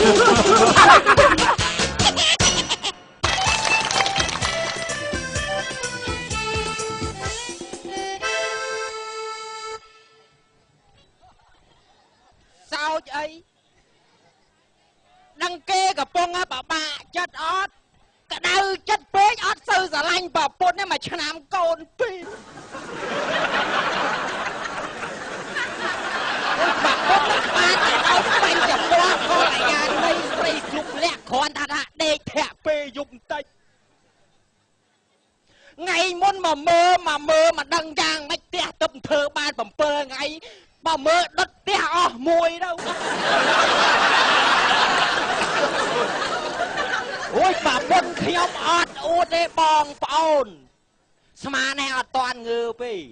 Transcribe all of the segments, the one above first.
sao vậy đăng kê cả bông á bà chất ót cả đau chất bế ót sư giả lanh bà bột này mà cho làm con pin bà bột bà ta đâu bánh chả qua con lại nhà đây xây lục lẹ con ta đã để thẻ bê dùng tay ngày môn mà mơ mà đăng giang mách tẻ tâm thơ ban bẩm pơ ngày bà mơ đất tẻ mùi đâu ôi bà bôn khiêm ọt út ê bong phôn Sma này ọt toàn ngư bì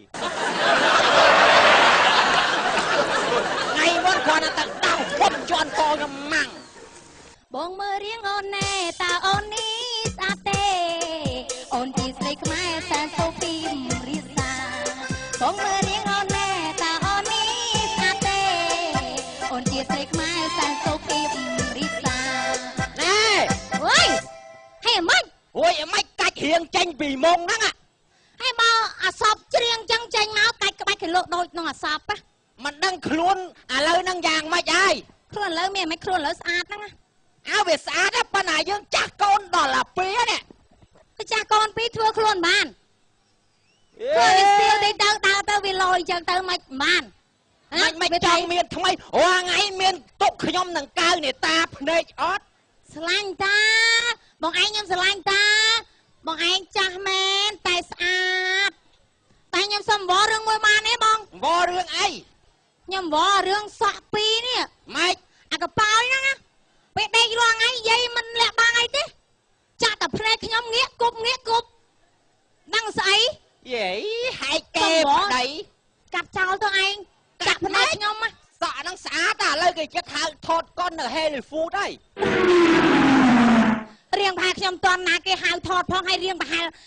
ngày môn con ta đau bôn chọn con ngầm măng bong mơ riêng ôn nè ta ôn ní sa tê ôn chi sây khmai san sô phim risa bong mơ riêng ôn nè ta ôn ní sa tê ôn chi sây khmai san sô phim risa nè ôi hay mách ôi mách cách hiền tranh vì mông đó ạ hay bao à sọp riêng chân tranh máu cách cái bạch cái lộ đôi nó à sọp á mình đang luôn à lời năng vàng mạch ai luôn lớn mẹ mấy luôn lớn sạt đó áo về xã đó bà này dương chắc con đó là pía nè cái cha con pí thua luôn bàn thua đi siêu đi tao vì lồi chân tao mạch bàn mạch trong miền thông ấy hoa ngay miền tục nhóm nâng cao này ta này ót slang ta bọn anh nhom slang ta bọn anh cha men tài sạt tài nhom xâm võ rương môi man ấy bong võ rương ai nhom võ rương sọ pi nè mạch à cái bao ấy đó bây đây loang ấy dây mình lẹ ba ngày thế cha tập này nhom nghĩa cục đang sấy vậy hai kê đấy cặp cháu tôi anh cặp này nhom á sợ đang xá ta lời cái chất hại thọt con ở hê lì phu đây riêng bà nhom toàn là cái hào thọt phong hay riêng bà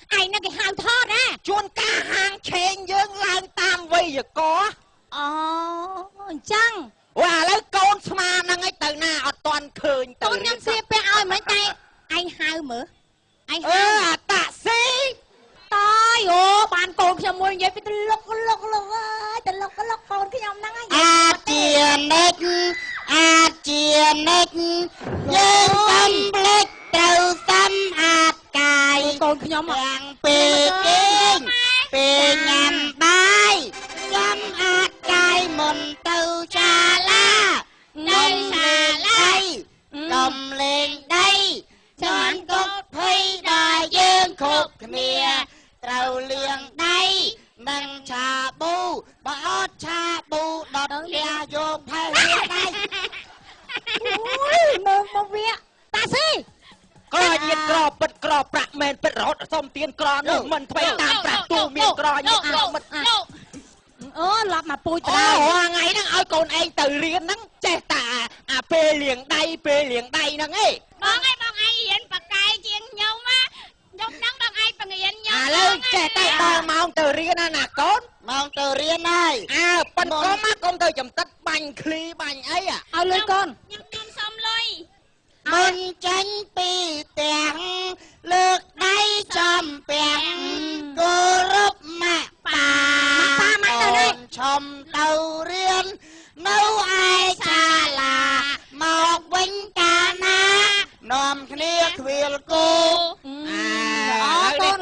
anh nó cái hào thọt á chuôn ca hàng chênh dương lang tam vây giờ có chăng và lấy con sma năng ấy từ nào ở toàn khơi từ con nhâm xe pe ơi mấy tay anh hào mở anh hào tạ sĩ tay ô bạn con cho môi vậy phải lục con cái nhom năng ấy chia nết dương tâm lết từ tâm hạt cài con cái nhom vàng bì kinh bì nhằm bay tâm hạt cài mình từ trà la nông xà lây cầm lên đây chọn cốt phi đòi dương khục mìa trầu liền đây nâng trà bu bỏ trà bu đọt lia vô thay đây ui một việc ta xí có nhiệt cò bật cò bạc mền bật rót xong tiền cò nước mình phải tam bạc tu miền cò nhiệt cò bật lọp mà pui hoa ngày năng ơi con anh từ riêng năng che tà pê liền đây năng ấy bọn ai hiện bạc cài chiên nhau má giống nắng bọn ai bằng hiện nhau lên che tay bò mong từ riêng nè con mong từ riêng này bên có má con từ chấm tất bánh kli bánh ấy ao lên con nhâm xong lôi mình tranh pi tiền lược đây chầm bèn cô rúp mẹ bà còn chồng đầu riêng nấu ai xa là một bánh cà ná nòm khía khuyên cô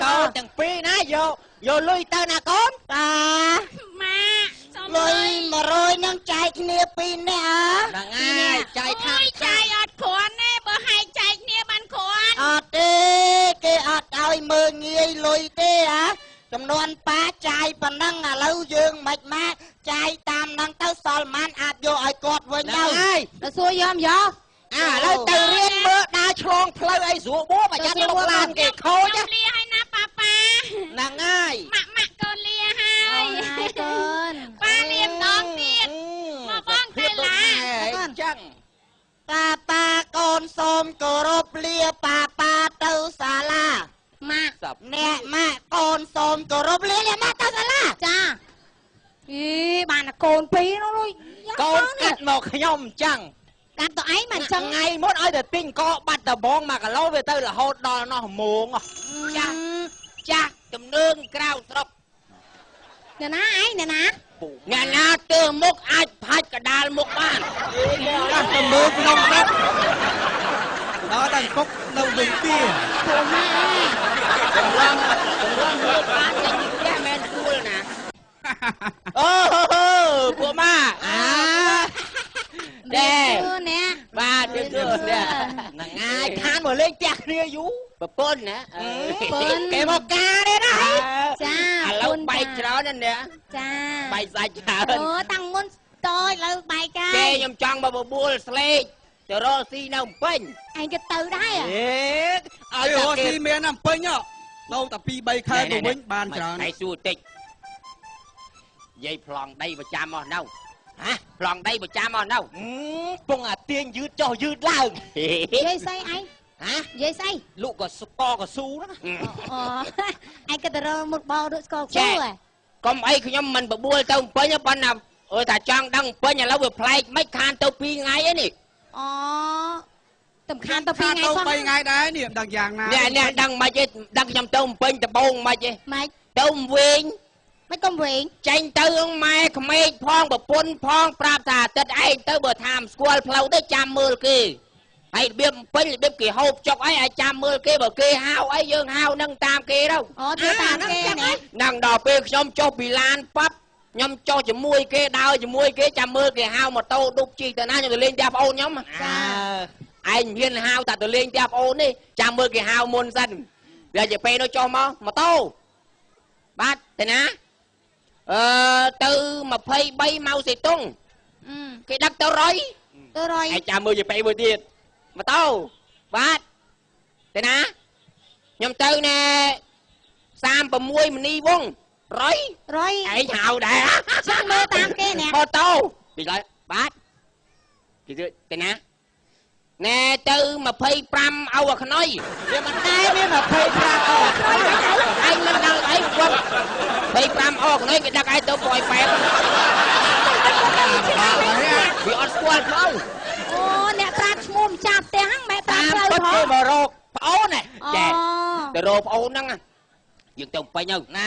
con từng pi ná vô lui tơ nè con mà lui mà rồi nâng chạy khía pi nè đằng ai chạy thang chạy ọt khốn nè bữa hai chạy khía bàn khốn ọt đi cái ọt ơi mơ nghiêng lui tê hảจำนวนป้าใจปนังแล้วยืงไม่มาใจตามนังเต้าซอลมันอาจโยไอ้กอดไว้ยังไงแล้วซัวยอมยอแล้วเตเรียนเมื่อดาชงเพลย์ไอ้สัวบัวมายัดลงลานเกะโคจ้ะเลียให้นะป้านางง่ายหมักเกินเลียให้ป้าเลียมน้องเตียนมาบ้องไทยละจังป้าโกนสมกรบเลียป้าเต้าศาลามาเนี่ยมาโกนสมกรบเลียมาเต้าศาลาจ้าบ้านโกนปีน้องลุยโกนกัดหมอกขย่มจัง កាត់ទៅអីមកចឹង ថ្ងៃមុនឲ្យតែទិញកបាត់ដបង1គីឡូវាទៅរហូតដល់នោះហ្មងចាស់ទំនើងក្រៅស្រុក អ្នកណាឯងអ្នកណា អ្នកណាទើមុខអាចផាច់កដាលមុខបាន ដល់ទៅមើលក្នុងស្រុកដល់តែគុកនៅវិញទី ពួកម៉ែ តម្រង់មើលបានតែចេះមែនស្រួលណាអូពួកម៉ាដែរ អ្នក បាទជឿនេះងាយខានមកលេងផ្ទះគ្នាយូរប្រពន្ធណាគេមកការទេណា ចា ឥឡូវបែកច្រើនណាស់ ចា បែកសាច់ច្រើន អូតាំងមុនតូចឥឡូវបែកកាយ គេខ្ញុំចង់មកបបួលស្លេកទៅរកស៊ីនៅពេញ ឯងក៏ទៅដែរ អេ ឲ្យរស់ស៊ីមានអំពេញនៅតែ2 3ខែទៅវិញបានច្រើន ឯងសួរតិចយាយប្លង់ដីប្រចាំអស់នៅហ៎ប្លង់ដីប្រចាំអស់នៅពងអាទៀងយឺតចុះយឺតឡើង និយាយស្អីឯង ហ៎ និយាយស្អី លោកក៏ស្កក៏ស៊ូណា អូឯងក៏ទៅរកមុខបោរត់ស្គាល់គូហ៎ កុំអីខ្ញុំមិនបបួលទៅពេញប៉ុន្តែអើយតែចង់ដឹងពេញឥឡូវវាប្លែកមិនខានទៅ2ថ្ងៃឯនេះ អូតំខានទៅ2 ខា ថ្ងៃ ទៅ សោះ 3ថ្ងៃដែរនេះមិនដឹងយ៉ាងណា អ្នកដឹងមិនទេដឹងខ្ញុំទៅពេញដបងមិនទេ ម៉េច ទៅវិញ មិនកុំវិញ ចេញទៅម៉ែក្មេកផងប្រពន្ធផងប្រាប់ថាអាទិត្យឯងទៅបើថាមស្គាល់ផ្លូវទៅចាំមើលគេហើយរបៀបពេញរបៀបគេហូបចុកអីឲ្យចាំមើលគេបើគេហៅអីយើងហៅនឹងតាមគេទៅ អូធ្វើតាមគេណា នឹងដល់ពេលខ្ញុំចុះពីឡានប៉ាប់ខ្ញុំចុះជាមួយគេដើរជាមួយគេចាំមើលគេហៅម៉ូតូឌុបជិះទៅណាខ្ញុំទៅលេងផ្ទះប្អូនខ្ញុំ ចា ឯងមានហៅតែទៅលេងផ្ទះប្អូននេះចាំមើលគេហៅមុនសិនវាជាពេលនោះចុះមកម៉ូតូបាទទៅណាទៅ23ម៉ៅសេតុងគេដឹកទៅ100 ទៅរយ ឯងចាំមើលជាពេលមួយទៀតម៉ូតូបាទទៅណាខ្ញុំទៅណែ36មនីវង100 រយ ឯងហៅដែរ ចាំមើលតាមគេណា ម៉ូតូពីឡើយបាទគេទៅណាណែទៅ25អោអាខ្នុយវាមិនដែរវា25អោអាខ្នុយឯងមិនដឹងអីគាត់25អោអាខ្នុយគេដឹកឯងទៅប៉ោយប៉ែតវាអត់ស្គាល់ផ្លូវ អូអ្នកប្រាប់ឈ្មោះម្ចាស់ផ្ទះហ្នឹងម៉ែប្រាប់ តាម ផ្លូវ ពិត ផង គេមករកប្អូនណែ អូ ចាទៅរកប្អូនហ្នឹងយើងទៅពេញទៅណា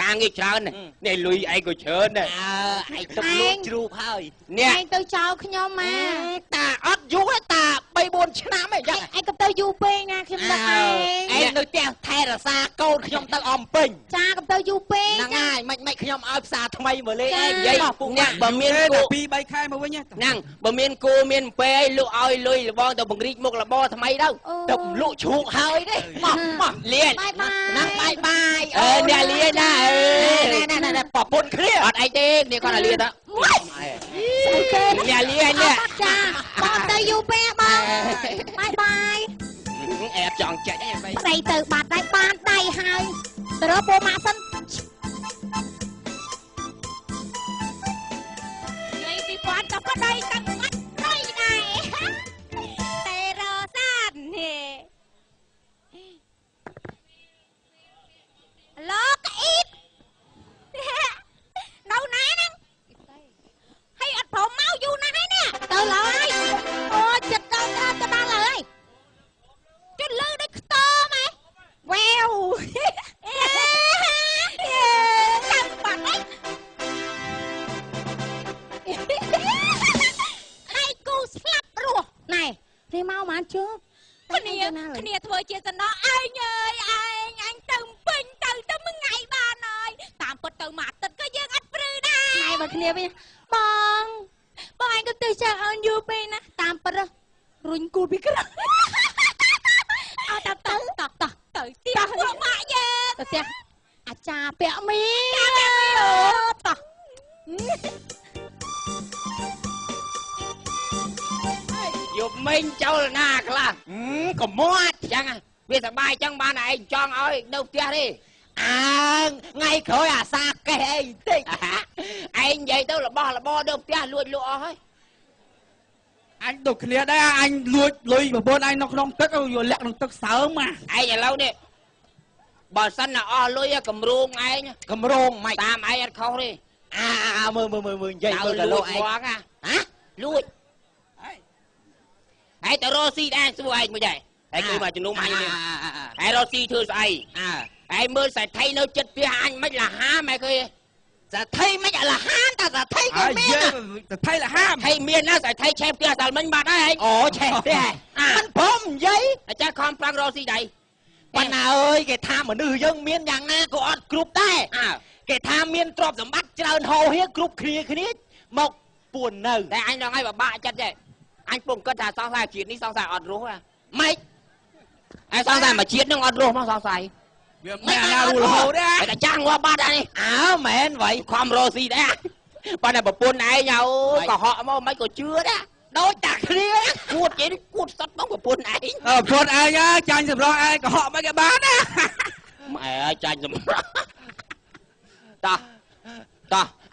ការងារច្រើននេះលុយឯងក៏ច្រើនដែរឯងទឹកលក់ជ្រូកហើយនេះ ឯងទៅចោលខ្ញុំមក តាអត់យូរទេតា 3-4 ឆ្នាំឯងចឹង ឯងក៏ទៅយូរពេកណាខ្ញុំដឹងឯង ឯងនៅផ្ទះថែរក្សាកូនខ្ញុំទៅអំពេញ ចាក៏ទៅយូរពេក ហ្នឹងហើយមិនខ្ញុំឲ្យផ្សារថ្មីមកលេងឯងនិយាយអ្នកបើមាន តែ គូ 2 3ខែមកវិញ ហ្នឹងបើមានគូមានពេលឲ្យលក់ឲ្យលុយលបងទៅបង្រីកមុខរបរថ្មីទៅទៅលក់ជ្រូកហើយទេមកលៀន បាយបាយ ហ្នឹងបាយអ្នកលៀនណាណែប្រពន្ធគ្នាអត់អីទេគ្នាគាត់តែលៀនទៅ ស្អីគេ អ្នកលៀននេះ ចាបងទៅយូរពេកបងបាយបាយ អែបចង់ចាច់ឯងបែ ស្ដីទៅបាត់ដែរបានដៃហើយទៅរកពូម៉ាក់សិននិយាយពីគាត់ក៏ប្តីតាំងបាត់ដៃដែរតែរសាននេះលោកអ៊ីតនៅណាហ្នឹងហើយអត់ព្រមមកយូរណាស់ហើយនេះទៅឡើយអូចិត្តដល់ទៅដល់ហើយជិះលើដូចខ្ទមហ៎វ៉ាវចាំបាត់អីដៃគូស្លាប់រស់ណែនេះមកបានជើគ្នាធ្វើជាសំណោឯងអើយឯងទៅពេញទៅមួយថ្ងៃបានហើយតាមពិតទៅមួយអាទិត្យក៏យើងអត់ព្រឺដែរណែបើគ្នាវិញបងឯងក៏ទៅចាស់អូនយូរពេកណាតាមពិតរុញគូពីក្រៅអត់ទៅទៅផ្ទះពួកម៉ាក់យើងទៅផ្ទះអាចារ្យពាក់មីអូតោះយប់មិញចូលណាខ្លះកុំមាត់ចឹងវាសបាយចឹងបានឯងចង់ឲ្យនៅផ្ទះទេថ្ងៃក្រោយអាសាកេះអីបន្តិចឯងនិយាយទៅរបស់របរនៅផ្ទះលួចលក់អស់ហើយ អញដូចគ្នាដែរអញលួចលុយប្រពន្ធអញនៅក្នុងទឹកយកលាក់ក្នុងទឹកសើមឯមកងឥឡូវនេះបើសិនណាអស់លុយកម្រងឯងកម្រងមិនតាមឯងអត់ខុសទេមើលនិយាយមើលកលោឯងហ៎លួច ហើយតរ៉ូស៊ីដែរសួរឯងមួយដែរហើយគឺមកជំនុំអញនេះហើយរ៉ូស៊ីធ្វើស្អីហើយមើលសែថៃនៅចិត្តផ្ទះអញមិនលះហាម៉ែឃើញសែថៃមិនលះហាតែសែថៃក៏មានសែថៃលះហាថៃមានណាសែថៃឆេះផ្ទះតែមិញបាត់ហើយអូឆេះផ្ទះមិនព្រមនិយាយអាចារ្យខំប្រាប់រ៉ូស៊ីដែរប៉ុន្តែអើយគេថាមនុស្សយើងមានយ៉ាងណាក៏អត់គ្រប់ដែរគេថាមានទ្រព្យសម្បត្តិច្រើនហោហៀគ្រប់គ្នាមកពួននៅតែអញដល់ឲ្យបបាក់ចិត្តទេអញពុំគិតថាសង្សារជាតិនេះសង្សារអត់រស់ហ៎ម៉េចហើយសង្សារមួយជាតិនឹងអត់រស់មកសង្សារវាមិនណារស់រហូតទេតែចាំងងាប់បាត់អានេះអើមែនវ៉ៃខំរស់ស៊ីដែរប៉ុន្តែប្រពន្ធឯងអើយក៏ហក់មកមិនក៏ជឿដែរដូចតាគ្នាគួតជិះគួតសុតមកប្រពន្ធឯងប្រពន្ធឯងចាញ់សម្រស់ឯងក៏ហក់មិនក៏បានណាម៉ែអើយចាញ់សម្រស់តោះ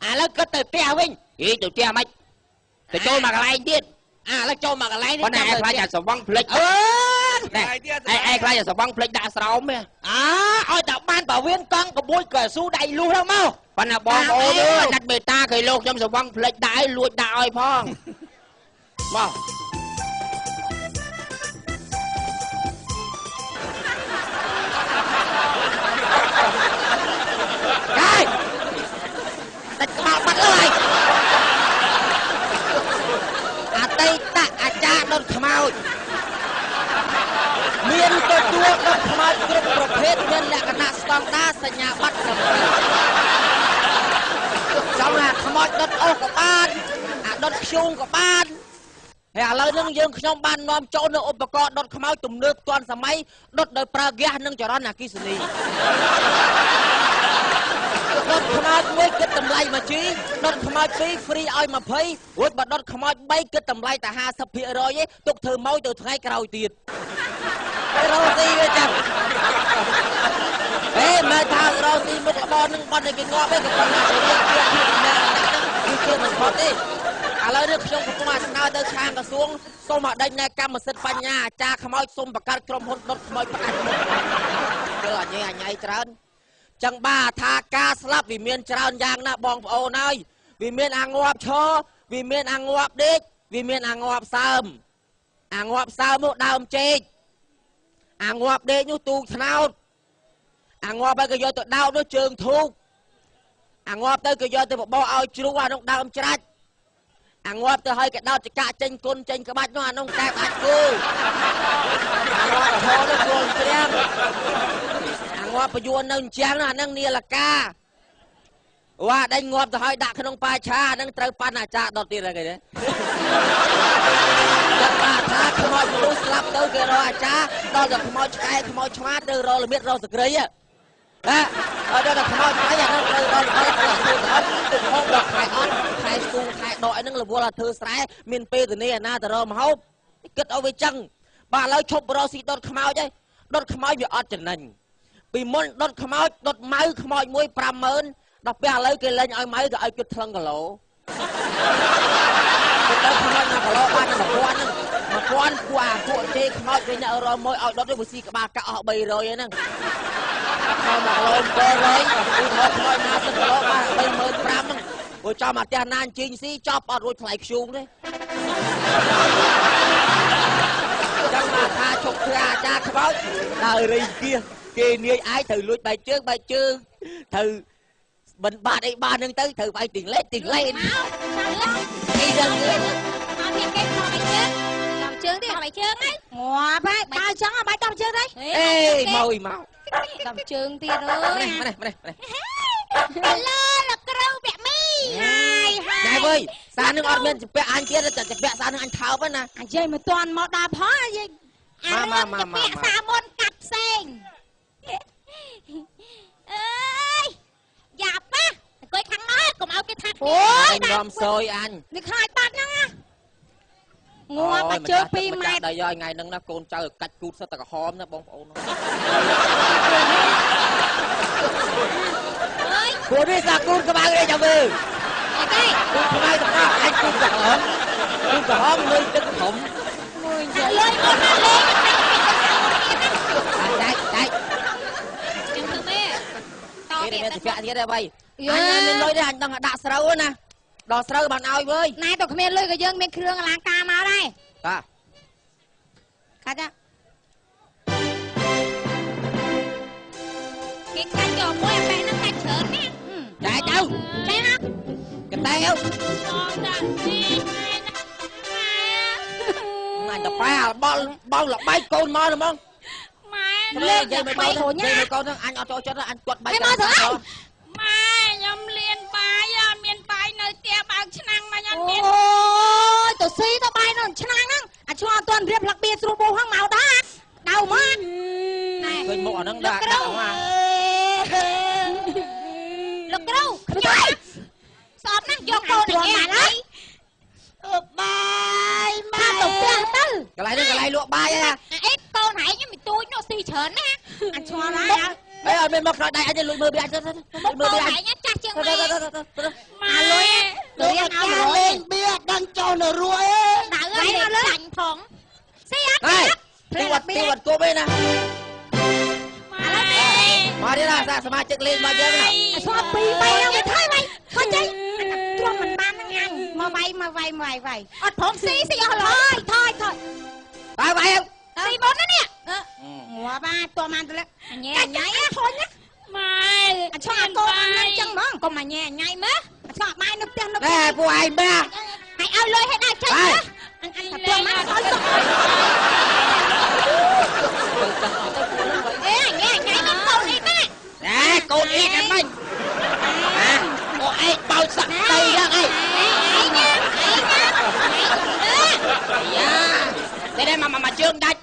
ឥឡូវគិតទៅផ្ទះវិញទៅផ្ទះមិនទៅចូលមកកន្លែងទៀតឥឡូវចូលមកកន្លែងនេះតែឯងខ្លាចតែស្វឹងភ្លេចឯងខ្លាចតែស្វឹងភ្លេចដាក់ស្រោមទេឲ្យតែបានបើវៀនកង់ក្បួយកស៊ូដៃលុះទៅមកប៉ុន្តែបងប្អូនអើយណាត់មេតាគេលោកខ្ញុំស្វឹងភ្លេចដាក់ឲ្យលួចដាក់ឲ្យផងមកហើយតែក្បាលបាត់លើហើយអតីតអាចារ្យដុតខ្មោចមានទទួលដុតខ្មោចគ្រប់ប្រភេទមានលក្ខណៈស្តង់ដារសញ្ញាបត្រសម្រាប់ចំណាខ្មោចដុតអុសក៏បានអាដុតខ្យូងក៏បានហើយឥឡូវនេះយើងខ្ញុំបាននាំចូលនៅឧបករណ៍ដុតខ្មោចទំនើបទាន់សម័យដុតដោយប្រើហ្គាសនិងចរន្តអគ្គិសនីដុតខ្មោច1គិតតម្លៃ1ជីដុតខ្មោច2ហ្វ្រីឲ្យ20រួចបើដុតខ្មោច3គិតតម្លៃតែ 50% ទេទុកធ្វើម៉ោយទៅថ្ងៃក្រោយទៀតរ៉ូស៊ីវាចឹងមើលថារ៉ូស៊ីមុខរបរនឹងបាត់តែគេងាប់ទេក៏ប៉ុន្តែវាជាមិនផុតទេឥឡូវនេះខ្ញុំកំពុងតែស្នើទៅខាងក្រសួងសូមឲ្យដេញនៅកម្មសិទ្ធិបញ្ញាអាចារ្យខ្មោចសូមបង្កើតក្រុមហ៊ុនដុតខ្មោចផ្ដាច់មុខគឺអញៃច្រើនចឹងបាទថាការស្លាប់វាមានច្រើនយ៉ាងណាបងប្អូនហើយវាមានអាងាប់ឈរវាមានអាងាប់ដេកវាមានអាងាប់សើមអាងាប់សើមនោះដើមចេកអាងាប់ដេកនោះទូកថ្នោតអាងាប់ហើយក៏យកទៅដោតនោះជើងធូបអាងាប់ទៅក៏យកទៅបបោឲ្យជ្រូកអានោះដើមច្រាច់អាងាប់ទៅហើយក៏ដោតចកាចេញគុណចេញក្បាច់នោះអានោះកែបាច់គូអាងាប់ឈរនោះគល់ត្រាំងាប់ពយួននៅជាងអានឹងនីលកាវ៉ាដេញងាប់ទៅហើយដាក់ក្នុងប៉ាឆាអានឹងត្រូវប៉ាន់អាចារ្យដុតទៀតហ្នឹងគេទេចាំថាខ្មោចមនុស្សស្លាប់ទៅគេរកអាចារ្យដល់តែខ្មោចឆ្កែខ្មោចឆ្មាទៅរកល្មៀតរកសក្រីហ៎ដល់តែខ្មោចឆ្កែអានឹងត្រូវរកធ្វើទឹកហូបដល់ខែអត់ខែស្ទូងខែដកអីហ្នឹងរវល់តែធ្វើស្រែមានពេលទៅនេះអាណាទៅរកម្ហូបគិតឲ្យវាចឹងបាទឥឡូវឈប់រកស៊ីដុតខ្មោចហើយដុតខ្មោចវាអត់ចំណេញពីមុនដុតខ្មោចដុតម៉ៅខ្មោច1 50000ដល់ពេលឥឡូវគេលេងឲ្យម៉ៅក៏ឲ្យគិតថ្លឹងគីឡូទៅខ្មោច1គីឡូបាន1000ហ្នឹង1000ពួកជេខ្មោចវិញអ្នករមមួយឲ្យដុតទៅវាស៊ីក្បាលកាក់អស់300ហ្នឹង1គីឡូ700ខ្មោច50គីឡូបាន35000ហ្នឹងព្រោះចំអាផ្ទះណាជីងស៊ីចប់អត់រួចថ្លៃខ្ជូងទេចាំមកថាជប់ធ្វើអាចារ្យខ្មោចដើររីគៀសគេនាយឯងត្រូវលួចបែកជើងត្រូវបិណ្ឌបាតអីបានហ្នឹងទៅត្រូវបែកទីងលេខអីដឹងទេអត់មានគេខំបែកជើងជើងទេបែកជើងហ្នឹងងាប់ហើយបើចឹងបែកដំជើងទេអេមកដំជើងទៀតអើយម៉េះឥឡូវលោកគ្រូពាក់មីហើយណែវើយសានឹងអត់មានពាក់អញទៀតតែពាក់សានឹងអញថើបណាអញ្ចឹងមិនទាន់មកដល់ផងអីមកពាក់សាមុនកាត់ផ្សេងអើយយ៉ាប់ណាអង្គុយខាងនោះកុំឲ្យគេថាអូយនាំសយអញនេះខ្លាចបាត់ហ្នឹងណាងាប់តែជើង2ម៉ែត្រដល់យកថ្ងៃហ្នឹងណាកូនចៅកាច់គូតសិតតែក្រហមណាបងប្អូនអើយពួកនេះសាគូតក្បាលទេចាំមើលអីទេគូតក្បាលទៅអញគូតក្រហមលុយទឹកធំមួយលុយអូនណាលេងដាច់ចឹងទៅមេតទៀតទៅពាក់ទៀតទេបីអញមានលុយទេអញដឹងដាក់ស្រូវណាដល់ស្រូវបានឲ្យវើយណែទៅគ្មានលុយក៏យើងមានគ្រឿងអលង្ការមកដែរតា បាយអើ បងដាក់ទីម៉ែ អញទៅប៉ែបងលបាយកូនមកហ្មង ម៉ែ លេងនិយាយមកកូននិយាយមកកូនហ្នឹងអញអត់ចូលចិត្តអញគាត់បាយ ម៉ែខ្ញុំលៀនបាយអត់មានបាយនៅផ្ទះបើកឆ្នាំងមកអត់មានអូយទៅស៊ីទៅបាយនៅឆ្នាំងហ្នឹងអាឆ្ងល់អត់ទាន់រៀបផ្លឹកបៀស្រួលបោះហ្នឹងមកដែរដៅមកណែ ឃើញមុខអាហ្នឹងដាក់មក លោកគ្រូខ្ញុំសອບណាស់យកកូននេះហើយបាយម៉ែទៅផ្ទះទៅ កន្លែងនេះកន្លែងលក់បាយហ៎ អីកូនហែងមិនទួចនោះស៊ីច្រើនណាអញឆ្ងល់ហើយ អីអត់មានមកខ្នើយដៃអញលុយមើលវាអញទៅមើលវាអញ ហែងចាស់ជាងម៉ែ ម៉ែលុយទៅអាលេងបៀអត់ដឹងចូលនៅរួយ ដើរឲ្យចាញ់ផងស៊ីអត់ ហេទីវត្តគប់ឯណា មកនេះណាសមាជិកលេងមកយើងណា ស្អប់ពី3ហ្នឹងវាថៃវិញខុសចេញទ្រាំមិនបានហ្នឹងអញមកវាយអត់ព្រមស៊ីអស់ហើយថយ បាយស៊ីមុនណានេះងាប់បាទតបានទៅលញ៉ៃញ៉ៃធុញណាម៉ែអត់ឆ្ងល់កូនអញចឹងហ្មងកុំមកញ៉ៃញ៉ៃមើលអត់ឆ្ងល់បាយនៅផ្ទះនៅ ណែពួកឯងបា ឲ្យឲ្យលុយឲ្យដល់ចេញណាអញថាព្រមមកឲ្យសុខអេញ៉ៃញ៉ៃមកកូននេះណា ណែកូនអ៊ីតែមិញណាពួកឯងបោចសាក់ដីយ៉ាងអីយ៉ាតែមកជើងដាច់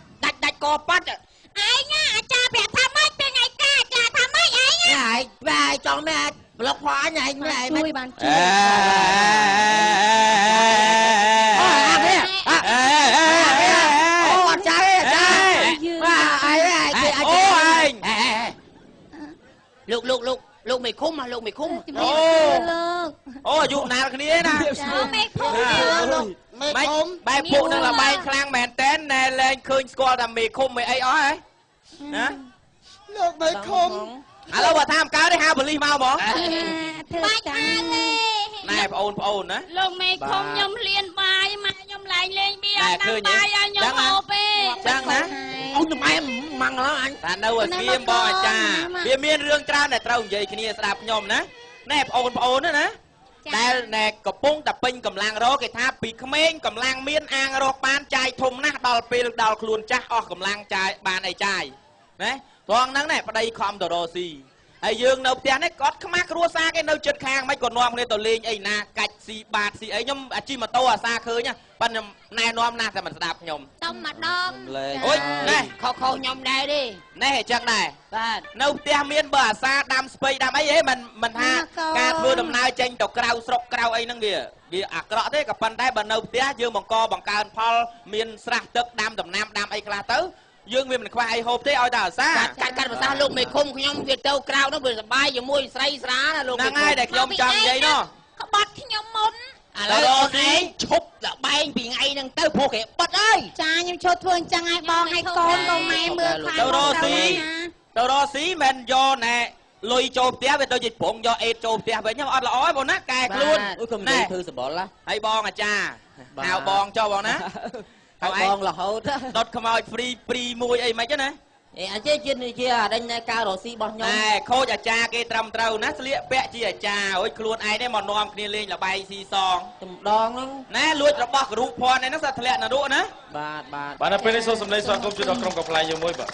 កប៉ាត់ឯងអាចារ្យប្រាប់ថាម៉េចពេលថ្ងៃកាអាចារ្យថាម៉េចឯង ណែបាយចង់មែនប្លុកផអញឯងជួយបានជួយអូអត់ចាយបាទឯងគេអាចអូឯងលោកមេឃុំលោកមេឃុំអូអាយុណាល់គ្នាណា មេឃុំ មេឃុំ បែបពួកនឹងលបែងខ្លាំងមែនតែនណែលែងឃើញស្គាល់តែមេឃុំមេអីអស់ហ៎ណា លោកមេឃុំ ឥឡូវបើថាមកកើតទេហៅប៉ូលីសមកហ្មង បាច់អាលេ ណែបងប្អូនណា លោកមេឃុំខ្ញុំលៀនបាយម៉ែខ្ញុំឡើងលេងបៀអត់ដល់បាយឲ្យខ្ញុំហូបទេ ចឹងណាអូនម៉ែម៉ាំងឡើយអញតែនៅឲ្យស្ងៀមបងអាចារ្យវាមានរឿងច្រើនដែលត្រូវនិយាយគ្នាស្ដាប់ខ្ញុំណាណែបងប្អូនណាដែលណែកំពុងតែពេញកម្លាំងរកគេថាពីក្មេងកម្លាំងមានអាងរកបានចាយធំណាស់ដល់ពេលដល់ខ្លួនចាស់អស់កម្លាំងចាយបានអីចាយណាត្រង់ហ្នឹងណែប្តីខំទៅរកស៊ីហើយយើងនៅផ្ទះនេះគាត់ខ្មាស់គ្រួសារគេនៅជិតខាងមិនក៏នាំគ្នាទៅលេងអីណាកាច់ស៊ីបាតស៊ីអីខ្ញុំអាជីម៉ូតូអាសាឃើញប៉ុន្តែណែនាំណាស់តែមិនស្ដាប់ខ្ញុំ សុំម្ដង អូយណែខុសខ្ញុំដែរទេណែអញ្ចឹងដែរបាទនៅផ្ទះមានបើអាសាដាំស្ពៃដាំអីហេមិនថាការធ្វើដំណើរចេញទៅក្រៅស្រុកក្រៅអីហ្នឹងវាអាក្រក់ទេក៏ប៉ុន្តែបើនៅផ្ទះយើងបង្កើនផលមានស្រះទឹកដាំដំណាំដាំអីខ្លះទៅយើងវាមិនខ្វះអីហូបទេឲ្យតែអាសាកាត់ភាសាលោកមេឃុំខ្ញុំវាទៅក្រៅនោះវាសបាយជាមួយស្រីស្រាណាលោកហ្នឹងហើយដែលខ្ញុំចង់និយាយនោះ ក្បត់ខ្ញុំមុន ឥឡូវឯងឈប់លបែងពីថ្ងៃហ្នឹងទៅព្រោះគេបិទអើយ ចាខ្ញុំចូលធ្វើអញ្ចឹងឲ្យបងឲ្យកូនកូនម៉ែមើលខ្លាំង ទៅរកស៊ីមិនយកណែលុយចូលផ្ទះវាទៅជាប្រងយកអេតចូលផ្ទះវិញអត់ល្អទេបងណាកែខ្លួនណែធ្វើសបល់ហើយបងអាចារ្យហៅបងចុះបងណាហៅបងរហូតដុតខ្មោចព្រីមួយអីមិនហ្នឹងណាអញ្ចឹងជាអរិញនៃការរកស៊ីរបស់ខ្ញុំណែខូចអាចារ្យគេត្រឹមត្រូវណាស្លៀកពាក់ជាអាចារ្យអើយខ្លួនឯងនេះមកនាំគ្នាលេងលបែងស៊ីសងម្ដងហ្នឹងណែលួចរបស់គ្រូភ័ណ្ឌហ្នឹងសាធ្លាក់នរកណាបាទបាទនៅពេលនេះសូមសម្លេងស្វាគមន៍ជូនដល់ក្រុមកំ pl យើងមួយបាទ